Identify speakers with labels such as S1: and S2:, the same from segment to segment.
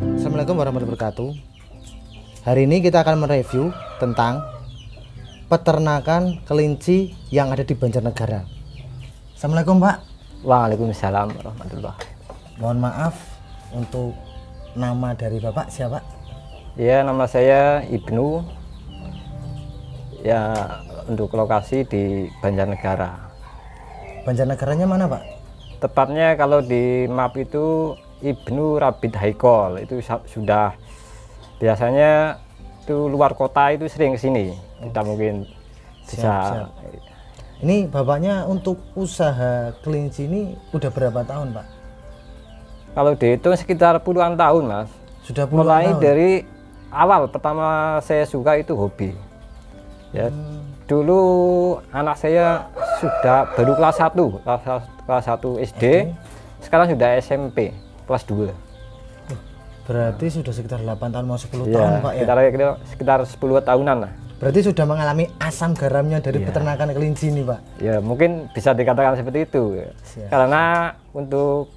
S1: Assalamualaikum warahmatullahi wabarakatuh. Hari ini kita akan mereview tentang peternakan kelinci yang ada di Banjarnegara. Assalamualaikum Pak.
S2: Waalaikumsalam warahmatullahi.
S1: Mohon maaf untuk nama dari Bapak siapa?
S2: Ya, nama saya Ibnu. Ya, untuk lokasi di Banjarnegara.
S1: Banjarnegaranya mana Pak?
S2: Tepatnya kalau di map itu Ibnu Rabit Haikol, itu sudah biasanya itu luar kota itu sering kesini. Kita mungkin bisa.
S1: Siap. Ini bapaknya untuk usaha kelinci ini udah berapa tahun Pak?
S2: Kalau dihitung sekitar puluhan tahun Mas.
S1: Sudah puluhan
S2: Mulai
S1: tahun?
S2: dari awal pertama saya suka itu hobi. Ya, dulu anak saya sudah baru kelas 1 SD, sekarang sudah SMP kelas 2.
S1: Berarti sudah sekitar 8 tahun mau 10
S2: Ya,
S1: tahun Pak ya?
S2: sekitar 10 tahunan lah.
S1: Berarti sudah mengalami asam garamnya dari
S2: Iya.
S1: peternakan kelinci ini Pak?
S2: Ya, mungkin bisa dikatakan seperti itu.
S1: Siap.
S2: Karena untuk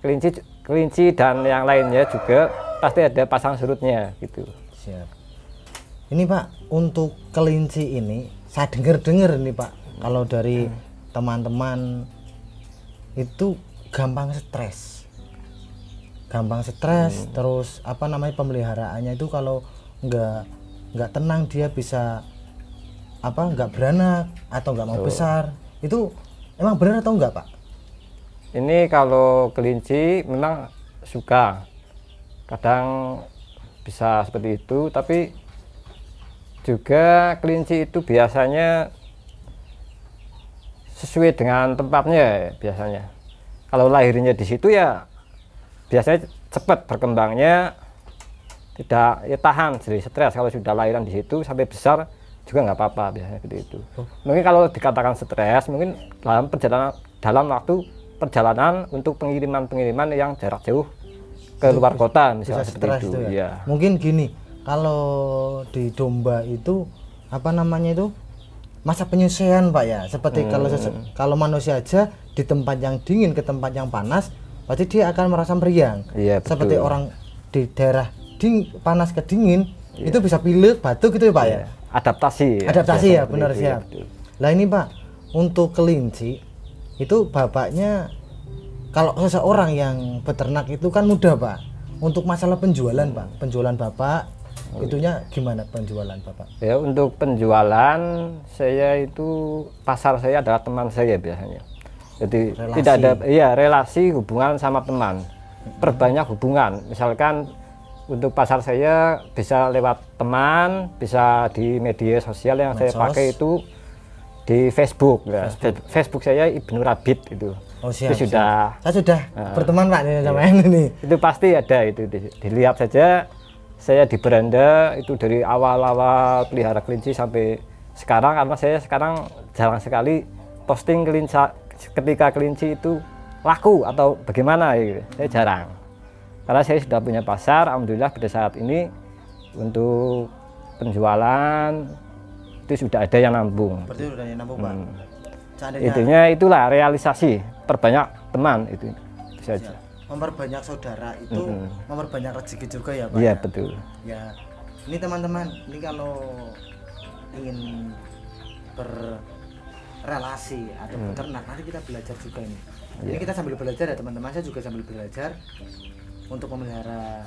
S2: kelinci dan yang lainnya juga pasti ada pasang surutnya gitu.
S1: Siap. Ini Pak, untuk kelinci ini saya dengar nih Pak, kalau dari teman-teman itu gampang stres. Terus apa namanya pemeliharaannya itu kalau nggak tenang dia bisa nggak beranak atau nggak mau besar. Itu emang benar atau enggak Pak?
S2: Ini kalau kelinci memang suka, kadang bisa seperti itu, tapi juga kelinci itu biasanya sesuai dengan tempatnya biasanya. Kalau lahirnya di situ ya biasanya cepat berkembangnya, tidak ya tahan jadi stres. Kalau sudah lahiran di situ sampai besar juga nggak apa-apa biasanya seperti itu. Mungkin kalau dikatakan stres mungkin dalam waktu perjalanan untuk pengiriman yang jarak jauh ke luar kota misalnya seperti itu. Ya.
S1: Mungkin gini, kalau di domba itu apa namanya itu masa penyesuaian Pak ya, seperti kalau manusia aja di tempat yang dingin ke tempat yang panas pasti dia akan merasa meriang.
S2: Iya,
S1: seperti
S2: betul.
S1: orang di daerah panas ke dingin itu bisa pilek batuk gitu ya Pak ya.
S2: Adaptasi
S1: Ya benar siap. Lah ini Pak, untuk kelinci itu bapaknya, kalau seseorang yang beternak itu kan mudah Pak. Untuk masalah penjualan Pak, penjualan Bapak itunya gimana penjualan Bapak?
S2: Ya, untuk penjualan saya itu pasar saya adalah teman saya biasanya. Jadi
S1: Relasi.
S2: tidak ada relasi hubungan sama teman. Perbanyak hubungan. Misalkan untuk pasar saya bisa lewat teman, bisa di media sosial yang saya pakai itu di Facebook. Facebook saya Ibnu Rabit itu.
S1: Oh siap.
S2: Itu sudah.
S1: Saya sudah berteman Pak sama ini.
S2: Itu pasti ada itu. Dilihat saja. Saya di beranda itu dari awal-awal pelihara kelinci sampai sekarang, karena saya sekarang jarang sekali posting kelinci ketika kelinci itu laku atau bagaimana gitu. Saya jarang. Karena saya sudah punya pasar, alhamdulillah pada saat ini untuk penjualan itu sudah ada yang nambung.
S1: Berarti sudah yang nambung Pak.
S2: Intinya itulah realisasi, perbanyak teman itu saja.
S1: Memperbanyak saudara itu memperbanyak rezeki juga ya Pak.
S2: Iya betul.
S1: Ya, ini teman-teman, ini kalau ingin berrelasi atau beternak nanti kita belajar juga ini. Ini kita sambil belajar ya teman-teman, saya juga sambil belajar untuk memelihara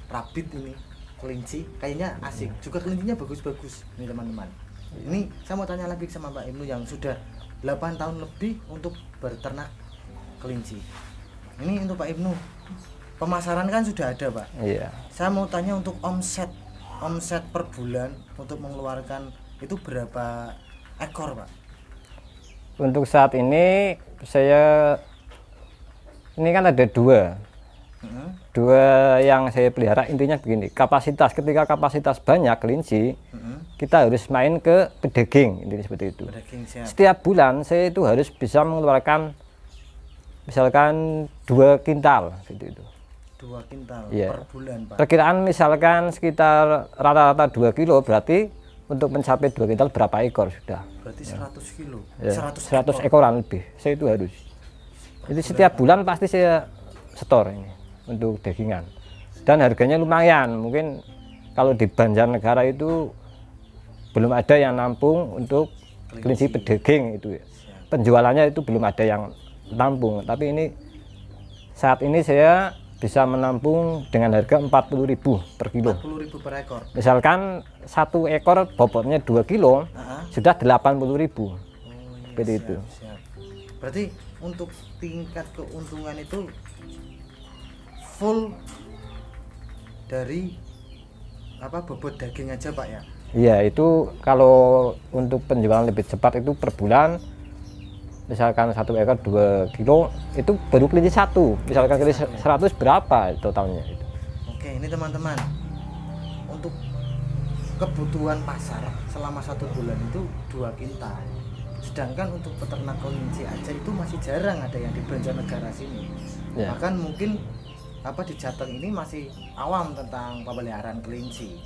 S1: rabit ini, kelinci, kayaknya asik. Juga kelincinya bagus-bagus ini teman-teman. Ini saya mau tanya lagi sama Pak Ibnu yang sudah 8 tahun lebih untuk berternak kelinci. Ini untuk Pak Ibnu, pemasaran kan sudah ada Pak.
S2: Iya.
S1: Saya mau tanya untuk omset per bulan untuk mengeluarkan itu berapa ekor Pak?
S2: Untuk saat ini ini kan ada dua yang saya pelihara. Intinya begini, ketika kapasitas banyak kelinci, kita harus main ke pedaging, intinya seperti itu. Setiap bulan saya itu harus bisa mengeluarkan misalkan 2 kintal gitu itu.
S1: 2 kintal
S2: ya.
S1: Per bulan Pak.
S2: Perkiraan misalkan sekitar rata-rata 2 kilo, berarti untuk mencapai 2 kintal berapa ekor sudah?
S1: Berarti 100 kilo.
S2: Ya, 100 ekoran lebih. Saya itu harus. Jadi setiap bulan pasti saya setor ini untuk dagingan. Dan harganya lumayan, mungkin kalau di Banjarnegara itu belum ada yang nampung untuk kelinci pedaging itu ya. Penjualannya itu belum ada yang nampung, tapi ini saat ini saya bisa menampung dengan harga 40.000 per kilo.
S1: 40.000 per ekor.
S2: Misalkan satu ekor bobotnya 2 kilo, sudah 80.000.
S1: Oh, iya,
S2: Seperti itu.
S1: siap. Berarti untuk tingkat keuntungan itu full dari apa bobot daging aja Pak ya?
S2: Iya, itu kalau untuk penjualan lebih cepat itu per bulan, misalkan satu ekor 2 kilo, itu baru kelinci satu. Misalkan kelinci 100 berapa totalnya itu.
S1: Oke, ini teman-teman, untuk kebutuhan pasar selama 1 bulan itu 2 kintal. Sedangkan untuk peternak kelinci aja itu masih jarang ada yang di Banjarnegara sini.
S2: Ya.
S1: Bahkan mungkin apa di Jateng ini masih awam tentang pemeliharaan kelinci.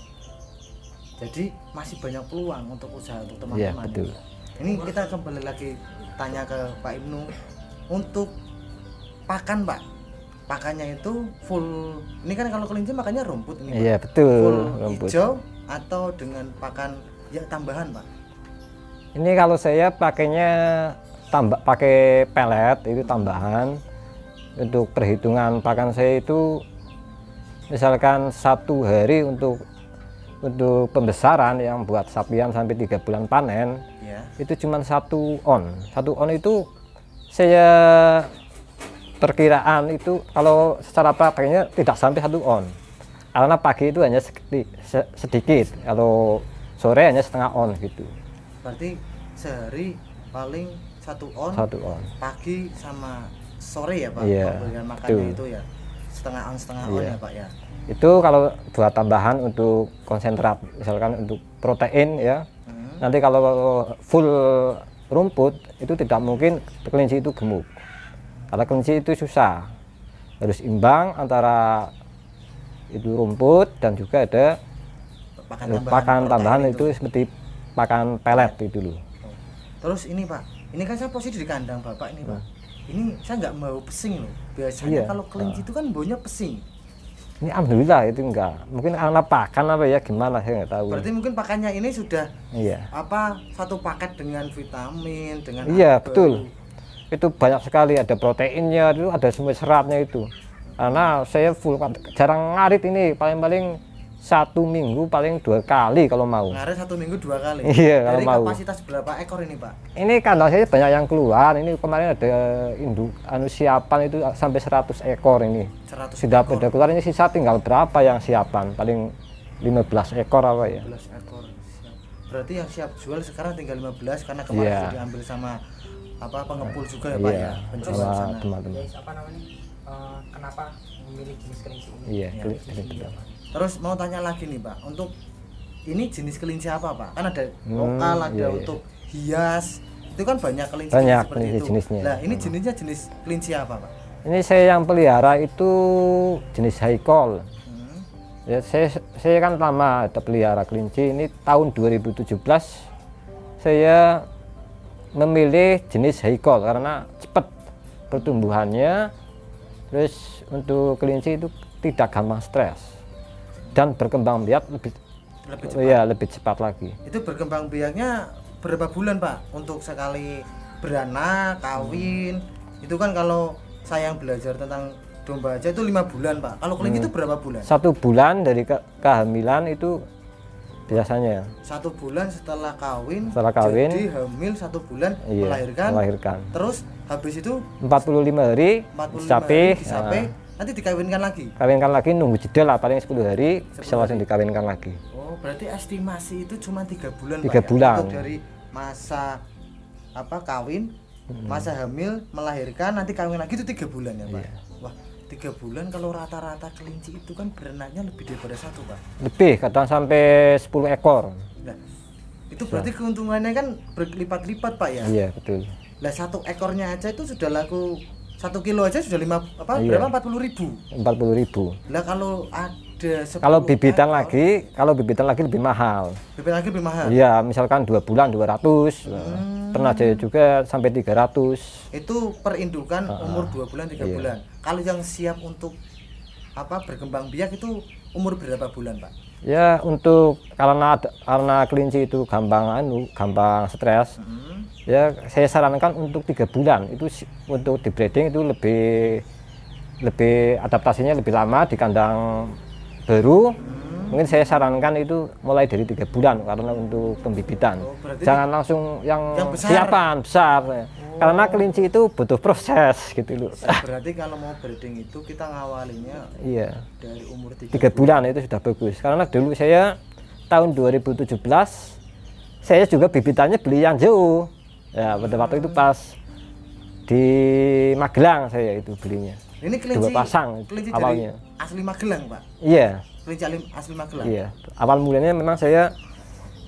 S1: Jadi masih banyak peluang untuk usaha untuk
S2: Iya,
S1: teman-teman.
S2: betul.
S1: Ini kita kembali lagi tanya ke Pak Ibnu untuk pakan Pak. Pakannya itu full. Ini kan kalau kelinci makannya rumput ini Pak.
S2: Iya, betul,
S1: Full
S2: rumput.
S1: hijau atau dengan pakan ya tambahan Pak.
S2: Ini kalau saya pakainya pakai pelet itu tambahan. Untuk perhitungan pakan saya itu misalkan 1 hari untuk pembesaran yang buat sapian sampai 3 bulan panen,
S1: Ya.
S2: itu cuma 1 on. 1 on itu saya perkiraan itu kalau secara prakteknya tidak sampai 1 on. Karena pagi itu hanya sedikit, kalau sore hanya setengah on gitu.
S1: Berarti sehari paling 1 on.
S2: 1 on.
S1: Pagi sama sore ya Pak.
S2: Iya,
S1: Pemberian makannya
S2: betul.
S1: itu ya. Setengah on
S2: Iya.
S1: ya Pak ya.
S2: Itu kalau buat tambahan untuk konsentrat, misalkan untuk protein ya. Nanti kalau full rumput itu tidak mungkin kelinci itu gemuk. Karena kelinci itu susah. Harus imbang antara itu rumput dan juga ada pakan tambahan itu seperti pakan pelet itu loh.
S1: Terus ini Pak, ini kan saya posisi di kandang Bapak ini Pak. Ini saya nggak mau pesing loh. Biasanya
S2: Iya.
S1: kalau kelinci itu kan baunya pesing.
S2: Ini alhamdulillah itu enggak. Mungkin karena pakan apa ya gimana saya nggak tahu.
S1: Berarti mungkin pakannya ini sudah
S2: Iya.
S1: apa satu paket dengan vitamin dengan
S2: Iya,
S1: apel.
S2: betul. Itu banyak sekali, ada proteinnya, itu ada semua seratnya itu. Karena saya full, jarang ngarit ini, paling-paling 1 minggu paling 2 kali kalau mau.
S1: Ngaret 1 minggu 2 kali.
S2: Iya, kalau
S1: Dari
S2: mau.
S1: kapasitas berapa ekor ini Pak?
S2: Ini kandang saya banyak yang keluar. Ini kemarin ada induk siapan itu sampai 100 ekor ini.
S1: 100
S2: Sudah
S1: ekor.
S2: pada keluar, ini sisa tinggal berapa yang siapan? Paling 15 ekor apa ya?
S1: 15 ekor. Siap. Berarti yang siap jual sekarang tinggal 15 karena kemarin
S2: Iya.
S1: sudah diambil sama apa pengepul juga ya Pak
S2: Iya,
S1: ya. Penjual
S2: sama
S1: sana.
S2: teman-teman.
S3: Guys, apa namanya? Kenapa memilih jenis kelinci ini?
S2: Iya,
S1: Iya.
S2: betul.
S1: Terus mau tanya lagi nih Pak, untuk ini jenis kelinci apa Pak? Kan ada lokal, ada
S2: iya, iya.
S1: untuk hias. Itu kan banyak kelinci
S2: Banyak
S1: seperti
S2: kelinci
S1: itu.
S2: jenisnya.
S1: Nah, ini jenisnya jenis kelinci apa Pak?
S2: Ini saya yang pelihara itu jenis high call. Ya, saya kan lama ada pelihara kelinci. Ini tahun 2017 saya memilih jenis high call karena cepat pertumbuhannya. Terus untuk kelinci itu tidak gampang stres dan berkembang biak lebih
S1: Lebih cepat.
S2: ya lebih cepat lagi.
S1: Itu berkembang biaknya berapa bulan Pak untuk sekali beranak, kawin? Itu kan kalau saya yang belajar tentang domba aja itu 5 bulan Pak. Kalau kelinci itu berapa bulan?
S2: 1 bulan dari kehamilan itu biasanya
S1: 1 bulan setelah kawin.
S2: Setelah kawin.
S1: Jadi hamil 1 bulan
S2: iya,
S1: melahirkan. Terus habis itu
S2: 45 hari
S1: 45
S2: disapi,
S1: hari disape, nanti dikawinkan lagi.
S2: kawinkan lagi, nunggu jeda lah paling 10 hari
S1: 10
S2: bisa langsung dikawinkan lagi.
S1: Oh, berarti estimasi itu cuma 3 bulan
S2: 3
S1: Pak, ya?
S2: bulan.
S1: Untuk dari masa apa kawin, masa hamil, melahirkan, nanti kawin lagi itu 3 bulan ya Pak.
S2: Iya.
S1: Wah, 3 bulan kalau rata-rata kelinci itu kan berenaknya lebih daripada 1 Pak.
S2: Lebih, kadang sampai 10 ekor.
S1: Nah, itu berarti keuntungannya kan berlipat-lipat Pak ya.
S2: Iya, betul.
S1: Lah 1 ekornya aja itu sudah laku 1 kilo aja sudah
S2: Iya.
S1: berapa 40.000.
S2: 40.000.
S1: Lah kalau ada 10
S2: Kalau bibitan
S1: ekor,
S2: lagi lebih mahal.
S1: bibit lagi lebih mahal.
S2: Iya, misalkan 2 bulan 200. Pernah jadi juga sampai 300.
S1: Itu perindukan umur 2 bulan 3
S2: Iya.
S1: bulan. Kalau yang siap untuk apa berkembang biak itu umur berapa bulan, Pak?
S2: Ya untuk karena kelinci itu gampang stres. Ya saya sarankan untuk 3 bulan itu untuk di breeding itu lebih adaptasinya lebih lama di kandang baru. Mungkin saya sarankan itu mulai dari 3 bulan karena untuk pembibitan. Jangan langsung yang
S1: besar.
S2: besar. Karena kelinci itu butuh proses gitu loh.
S1: Berarti kalau mau breeding itu kita ngawalinya
S2: Iya.
S1: dari umur 3
S2: bulan itu sudah bagus. Karena dulu saya tahun 2017 saya juga bibitannya beli yang jauh. Ya pada waktu itu pas di Magelang saya itu belinya.
S1: Ini kelinci
S2: 2 pasang
S1: kelinci
S2: awalnya.
S1: dari asli Magelang, Pak.
S2: Iya.
S1: Kelinci asli Magelang.
S2: Iya. Awal mulanya memang saya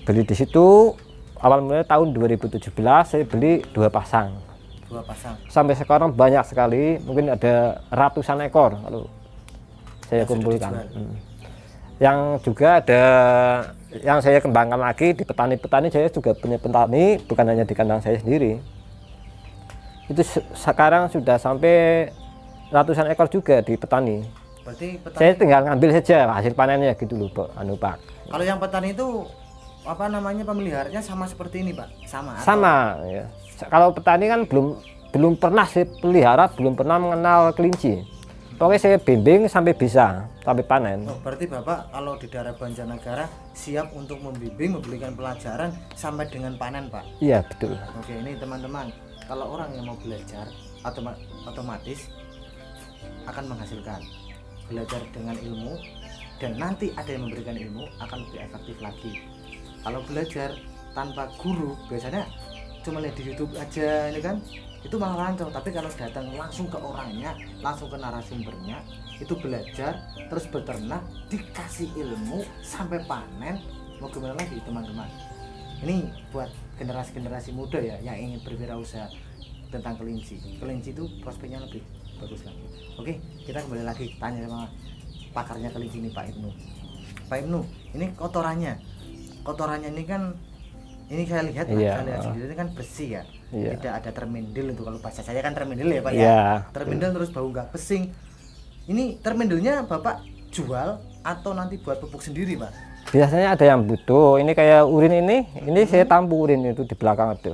S2: beli di situ. Awal mulanya tahun 2017 saya beli 2 pasang.
S1: 2 pasang.
S2: Sampai sekarang banyak sekali, mungkin ada ratusan ekor kalau saya
S1: Yang sudah
S2: kumpulkan.
S1: dijual.
S2: Yang juga ada yang saya kembangkan lagi di petani-petani, saya juga punya petani, bukan hanya di kandang saya sendiri. Itu sekarang sudah sampai ratusan ekor juga di petani.
S1: Berarti petani,
S2: Saya tinggal ngambil saja hasil panennya gitu loh, Pak.
S1: kalau yang petani itu apa namanya pemeliharanya sama seperti ini, Pak? Sama. atau-
S2: Sama ya. Kalau petani kan belum pernah saya pelihara, belum pernah mengenal kelinci. Pokoknya saya bimbing sampai bisa, sampai panen.
S1: Oh, berarti Bapak kalau di daerah Banjarnegara siap untuk membimbing, memberikan pelajaran sampai dengan panen, Pak.
S2: Iya, betul.
S1: Oke, ini teman-teman, kalau orang yang mau belajar otomatis akan menghasilkan. Belajar dengan ilmu dan nanti ada yang memberikan ilmu akan lebih efektif lagi. Kalau belajar tanpa guru biasanya cuma lihat di YouTube aja ini kan, itu malah lancar. Tapi kalau datang langsung ke orangnya, langsung ke narasumbernya, itu belajar terus beternak, dikasih ilmu sampai panen, mau gimana lagi teman-teman. Ini buat generasi muda ya yang ingin berwirausaha tentang kelinci. Kelinci itu prospeknya lebih bagus lagi. Oke, kita kembali lagi tanya sama pakarnya kelinci ini, Pak Ibnu. Pak Ibnu, ini kotorannya ini kan, ini saya lihat sendiri ini kan bersih ya.
S2: Iya.
S1: Tidak ada termindil itu, kalau bahasa saya kan termindil ya, Pak ya.
S2: Iya.
S1: Termindil terus bau nggak pesing. Ini termindilnya Bapak jual atau nanti buat pupuk sendiri, Pak?
S2: Biasanya ada yang butuh. Ini kayak urin ini saya tampung urin itu di belakang itu.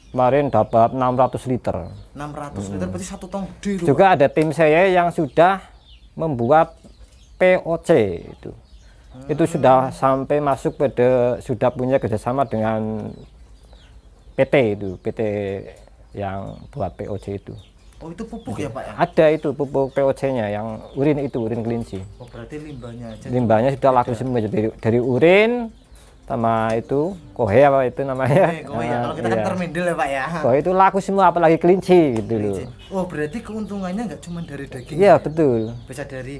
S2: Kemarin dapat 600 liter.
S1: 600 liter berarti 1 tong gede itu,
S2: Juga ada tim saya yang sudah membuat POC itu. Itu sudah sampai masuk sudah punya kerjasama dengan PT yang buat POC itu.
S1: Oh, itu pupuk ya, Pak ya?
S2: Ada itu pupuk POC-nya yang urin itu, urin kelinci.
S1: Oh, berarti limbahnya aja.
S2: Limbahnya sudah laku semua dari urin sama itu kohe apa itu namanya.
S1: Kowe ya, kalau kita kan termindil ya, Pak ya.
S2: Kohe itu laku semua apalagi kelinci gitu loh.
S1: Oh, berarti keuntungannya nggak cuma dari daging.
S2: Iya, betul.
S1: Bisa dari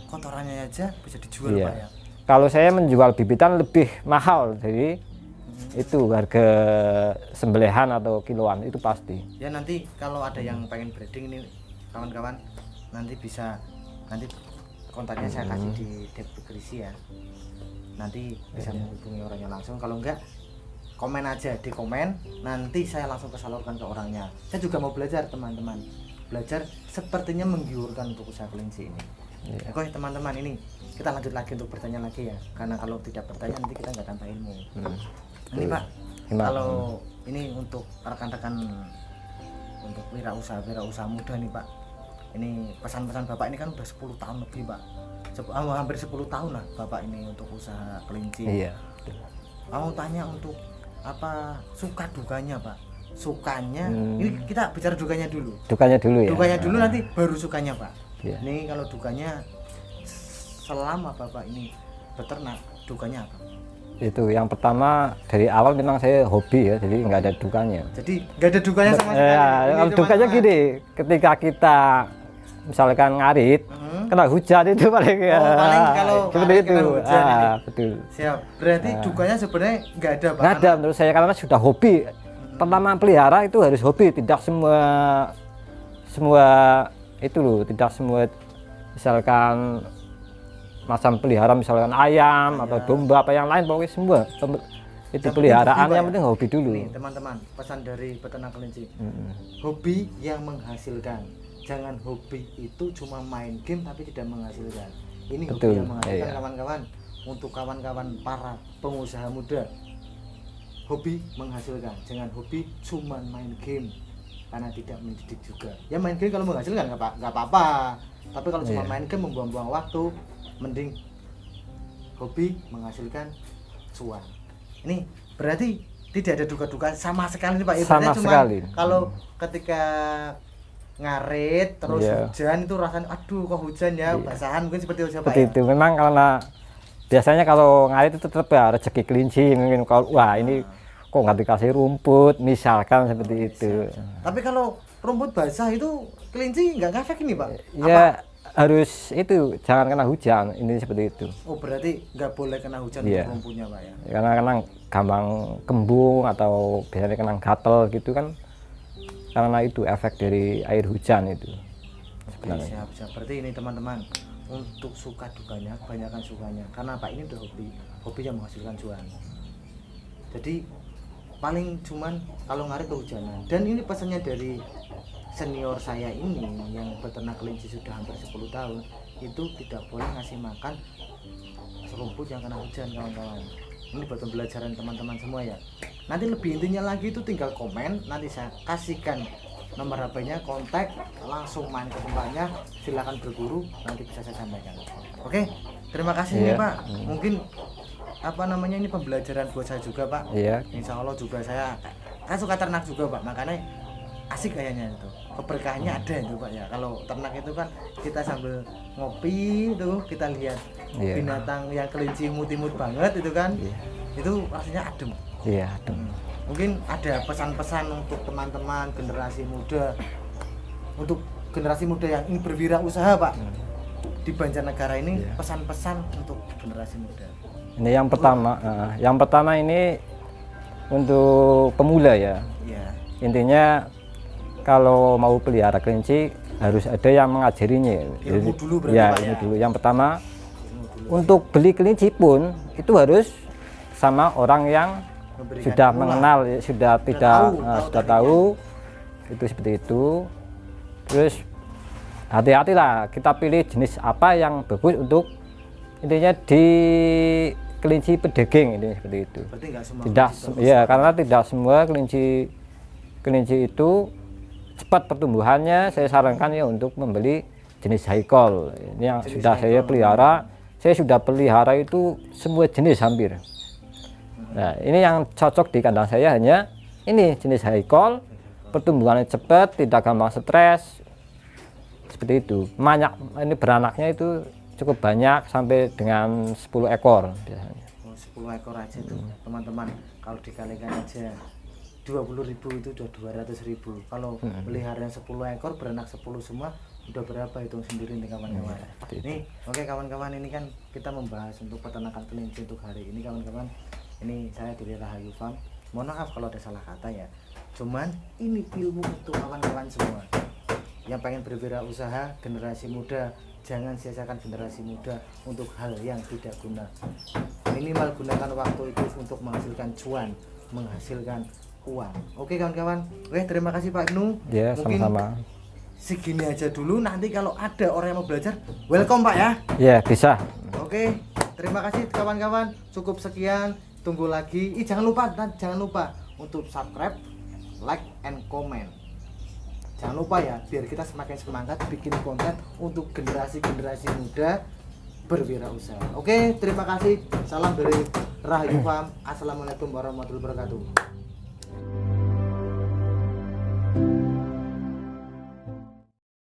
S1: kotorannya aja bisa dijual,
S2: Iya.
S1: Pak ya.
S2: Kalau saya menjual bibitan lebih mahal dari itu harga sembelihan atau kiloan itu pasti.
S1: Ya nanti kalau ada yang pengen breeding ini kawan-kawan nanti kontaknya saya kasih di deskripsi ya. Nanti bisa menghubungi orangnya langsung. Kalau enggak komen aja di komen, nanti saya langsung kesalurkan ke orangnya. Saya juga mau belajar teman-teman. Belajar sepertinya menggiurkan untuk usaha kelinci ini.
S2: Iya.
S1: Oke teman-teman, ini kita lanjut lagi untuk bertanya lagi ya. Karena kalau tidak bertanya nanti kita nggak tambah ilmu. Ini Pak, kalau ini untuk rekan-rekan untuk wirausaha muda nih Pak. Ini pesan-pesan Bapak ini kan udah 10 tahun lebih Pak. Hampir 10 tahun lah Bapak ini untuk usaha kelinci.
S2: Iya.
S1: Mau tanya untuk apa suka dukanya Pak? Sukanya, ini kita bicara dukanya dulu.
S2: Dukanya dulu ya.
S1: Dukanya dulu nanti baru sukanya Pak.
S2: Iya.
S1: Ini kalau dukanya selama Bapak ini beternak, dukanya apa?
S2: Itu yang pertama dari awal memang saya hobi ya, jadi nggak ada dukanya.
S1: Jadi nggak ada dukanya sama sekali.
S2: Ya,
S1: Ini
S2: kalau dukanya
S1: teman-teman.
S2: gini, ketika kita misalkan ngarit, kena hujan itu paling ya.
S1: Oh, paling kalau
S2: seperti
S1: ngarit
S2: itu.
S1: kena hujan ini.
S2: Betul.
S1: Siap. Berarti dukanya sebenarnya nggak ada Pak.
S2: Nggak ada menurut saya karena sudah hobi. Pertama pelihara itu harus hobi, tidak semua itu loh, tidak semua misalkan macam pelihara misalkan ayam atau domba apa yang lain, pokoknya semua itu peliharaan yang penting hobi dulu.
S1: Nih teman-teman, pesan dari peternak kelinci. Hobi yang menghasilkan, jangan hobi itu cuma main game tapi tidak menghasilkan. Ini
S2: Betul,
S1: hobi yang menghasilkan
S2: iya.
S1: kawan-kawan. Untuk kawan-kawan para pengusaha muda, hobi menghasilkan, jangan hobi cuma main game karena tidak mendidik juga. Ya main game kalau menghasilkan nggak apa-apa, tapi kalau cuma
S2: Iya.
S1: main game membuang-buang waktu, mending hobi menghasilkan cuan. Ini berarti tidak ada duka-duka sama sekali nih Pak. Ibaratnya
S2: Sama
S1: cuma
S2: sekali.
S1: kalau ketika ngarit terus
S2: Iya.
S1: hujan itu rasanya aduh kok hujan ya,
S2: Iya.
S1: basahan mungkin seperti itu Pak
S2: Seperti
S1: ya.
S2: itu. Memang karena biasanya kalau ngarit itu tetap ya rezeki kelinci mungkin kalau wah ini kok nggak dikasih rumput misalkan seperti itu.
S1: Tapi kalau rumput basah itu kelinci nggak ngefek ini Pak?
S2: Ya harus itu jangan kena hujan ini seperti itu.
S1: Oh berarti nggak boleh kena hujan
S2: Iya.
S1: untuk rumputnya Pak ya?
S2: Karena kadang gampang kembung atau biasanya kena gatel gitu kan karena itu efek dari air hujan itu
S1: Oke,
S2: sebenarnya.
S1: siap. Berarti ini teman-teman untuk suka dukanya, kebanyakan sukanya. Karena Pak ini udah hobi yang menghasilkan cuan. Jadi paling cuman kalau ngarit kehujanan. Dan ini pesannya dari senior saya ini yang beternak kelinci sudah hampir 10 tahun itu tidak boleh ngasih makan serumput yang kena hujan kawan-kawan. Ini buat pembelajaran teman-teman semua ya. Nanti lebih intinya lagi itu tinggal komen, nanti saya kasihkan nomor HP-nya, kontak, langsung main ke tempatnya, silakan berburu, nanti bisa saya sampaikan. Oke, terima kasih nih
S2: Iya.
S1: Pak. Mungkin apa namanya ini pembelajaran buat saya juga Pak.
S2: Iya.
S1: Insya Allah juga saya kan suka ternak juga Pak, makanya asik kayaknya itu. Keberkahannya ada itu Pak ya. Kalau ternak itu kan kita sambil ngopi itu kita lihat
S2: Iya.
S1: binatang yang kelinci imut-imut banget itu kan.
S2: Iya.
S1: Itu rasanya adem.
S2: Iya, aduh.
S1: Mungkin ada pesan-pesan untuk teman-teman generasi muda, untuk generasi muda yang ingin berwirausaha Pak di Banjarnegara ini.
S2: Iya.
S1: Pesan-pesan untuk generasi muda.
S2: Ini yang pertama ini untuk pemula ya.
S1: Iya.
S2: Intinya kalau mau pelihara kelinci harus ada yang mengajarinya.
S1: Ilmu dulu berarti
S2: ya,
S1: Pak
S2: ini
S1: ya.
S2: dulu. Yang pertama
S1: Ilmu dulu.
S2: untuk beli kelinci pun itu harus sama orang yang
S1: Memberikan
S2: sudah
S1: ilmu lah.
S2: mengenal, sudah tidak
S1: tahu,
S2: sudah
S1: tekniknya.
S2: tahu itu seperti itu. Terus hati-hatilah kita pilih jenis apa yang bagus untuk intinya di kelinci pedaging ini seperti itu.
S1: Berarti nggak semua
S2: Tidak
S1: kelinci bagus.
S2: ya karena tidak semua kelinci itu cepat pertumbuhannya. Saya sarankan ya untuk membeli jenis high call. Ini yang
S1: Jenis
S2: sudah
S1: high
S2: saya
S1: call.
S2: pelihara. Saya sudah pelihara itu semua jenis hampir. Nah, ini yang cocok di kandang saya hanya ini jenis high call, pertumbuhannya cepat, tidak gampang stres, seperti itu. Banyak ini beranaknya itu cukup banyak sampai dengan 10 ekor biasanya.
S1: Oh, 10 ekor aja tuh teman-teman. Kalau dikalikan aja 20.000 itu udah 200.000. Kalau pelihara 10 ekor beranak 10 semua udah berapa, hitung sendiri nih kawan-kawan. Nih, oke kawan-kawan, ini kan kita membahas untuk peternakan kelinci untuk hari ini kawan-kawan. Ini saya dari Rahayu Farm. Mohon maaf kalau ada salah kata ya. Cuman ini ilmu untuk kawan-kawan semua yang pengen berwirausaha, generasi muda. Jangan sia-siakan generasi muda untuk hal yang tidak guna. Minimal gunakan waktu itu untuk menghasilkan cuan, menghasilkan uang. Oke kawan-kawan. Oke, terima kasih Pak Ibnu.
S2: Ya,
S1: Mungkin
S2: sama-sama.
S1: segini aja dulu, nanti kalau ada orang yang mau belajar, welcome Pak ya.
S2: Ya, bisa.
S1: Oke, terima kasih kawan-kawan. Cukup sekian. Tunggu lagi. Jangan lupa untuk subscribe, like, and comment. Jangan lupa ya, biar kita semakin semangat bikin konten untuk generasi-generasi muda berwirausaha. Oke, terima kasih. Salam dari Rahayu Farm. Assalamualaikum warahmatullahi wabarakatuh.